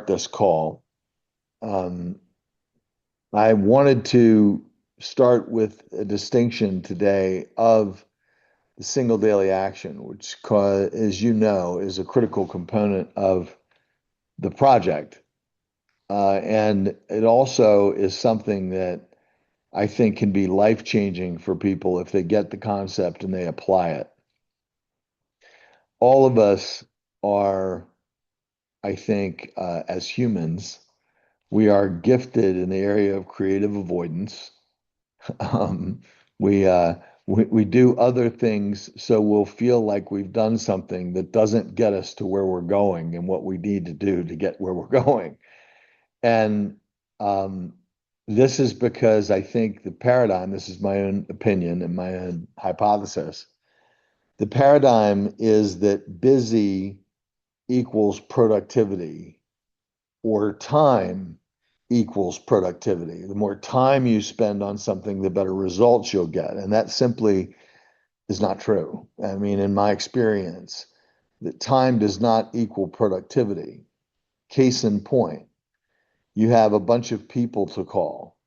start this call, um, I wanted to start with a distinction today of the single daily action, which, as you know, is a critical component of the project. And it also is something that I think can be life-changing for people if they get the concept and they apply it. All of us are, I think, as humans, we are gifted in the area of creative avoidance. Um, we, uh, we do other things so we'll feel like we've done something that doesn't get us to where we're going and what we need to do to get where we're going. And um, this is because I think the paradigm, this is my own opinion and my own hypothesis, the paradigm is that busy equals productivity or time equals productivity. The more time you spend on something, the better results you'll get. And that simply is not true. I mean, in my experience, that time does not equal productivity. Case in point, you have a bunch of people to call,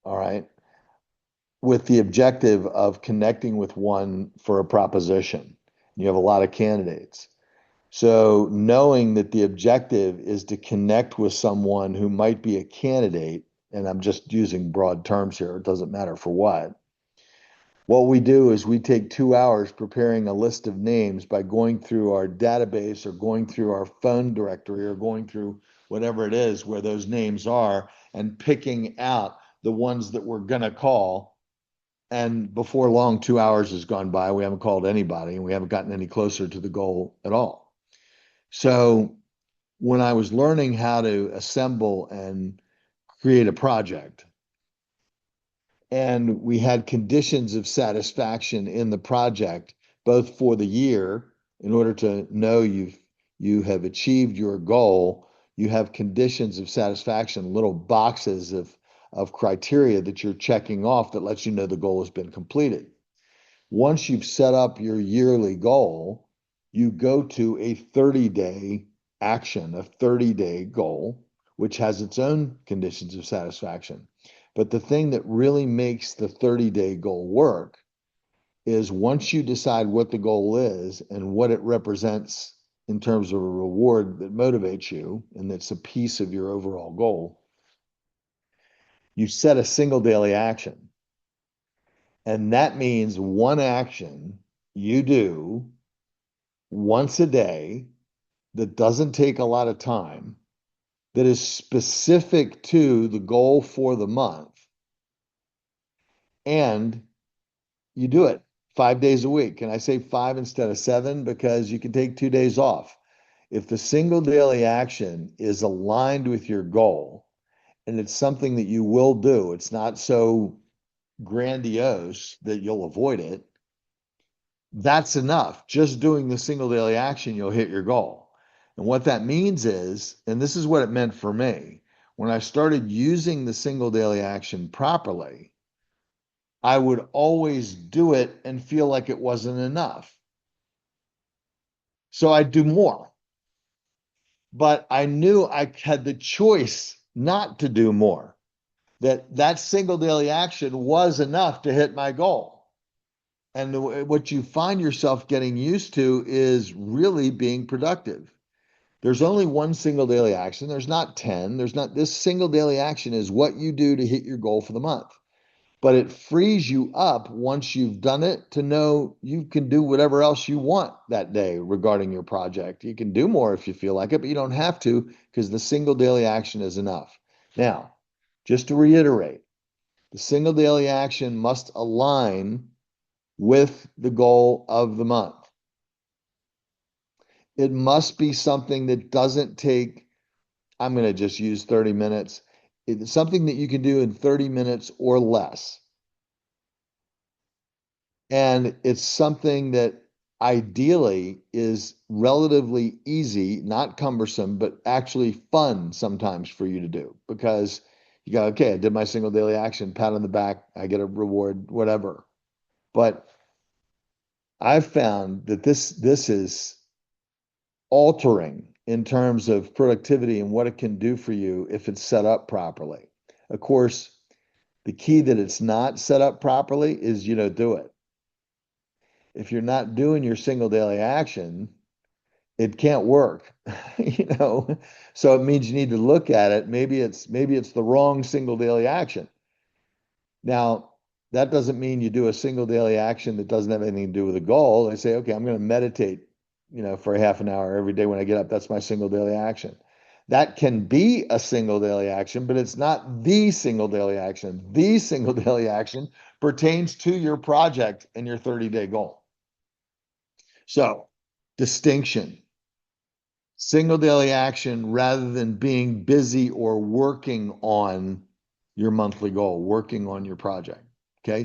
all right, with the objective of connecting with one for a proposition. You have a lot of candidates. So knowing that the objective is to connect with someone who might be a candidate, and I'm just using broad terms here, it doesn't matter for what we do is we take 2 hours preparing a list of names by going through our database or going through our phone directory or going through whatever it is where those names are and picking out the ones that we're going to call. And before long, 2 hours has gone by. We haven't called anybody and we haven't gotten any closer to the goal at all. So when I was learning how to assemble and create a project, and we had conditions of satisfaction in the project, both for the year, in order to know you have achieved your goal, you have conditions of satisfaction, little boxes of criteria that you're checking off that lets you know the goal has been completed. Once you've set up your yearly goal, you go to a 30-day action, a 30-day goal, which has its own conditions of satisfaction. But the thing that really makes the 30-day goal work is once you decide what the goal is and what it represents in terms of a reward that motivates you, and that's a piece of your overall goal, you set a single daily action. And that means one action you do once a day that doesn't take a lot of time, that is specific to the goal for the month, and you do it 5 days a week. And I say 5 instead of 7 because you can take 2 days off. If the single daily action is aligned with your goal and it's something that you will do, it's not so grandiose that you'll avoid it, that's enough. Just doing the single daily action, you'll hit your goal. And what that means is, and this is what it meant for me, when I started using the single daily action properly, I would always do it and feel like it wasn't enough. So I'd do more. But I knew I had the choice not to do more, that single daily action was enough to hit my goal. And what you find yourself getting used to is really being productive. There's only one single daily action. There's not 10. There's not, this single daily action is what you do to hit your goal for the month. But it frees you up once you've done it to know you can do whatever else you want that day regarding your project. You can do more if you feel like it, but you don't have to because the single daily action is enough. Now, just to reiterate, the single daily action must align with the goal of the month. It must be something that doesn't take, I'm going to just use 30 minutes. It's something that you can do in 30 minutes or less. And it's something that ideally is relatively easy, not cumbersome, but actually fun sometimes for you to do because you go, okay, I did my single daily action, pat on the back, I get a reward, whatever. But I've found that this is altering in terms of productivity and what it can do for you if it's set up properly. Of course, the key that it's not set up properly is you don't do it. If you're not doing your single daily action, it can't work, you know. So it means you need to look at it. Maybe it's the wrong single daily action. Now, that doesn't mean you do a single daily action that doesn't have anything to do with a goal. I say, okay, I'm going to meditate, for a half an hour every day when I get up. That's my single daily action. That can be a single daily action, but it's not the single daily action. The single daily action pertains to your project and your 30-day goal. So, distinction. Single daily action rather than being busy or working on your monthly goal, working on your project.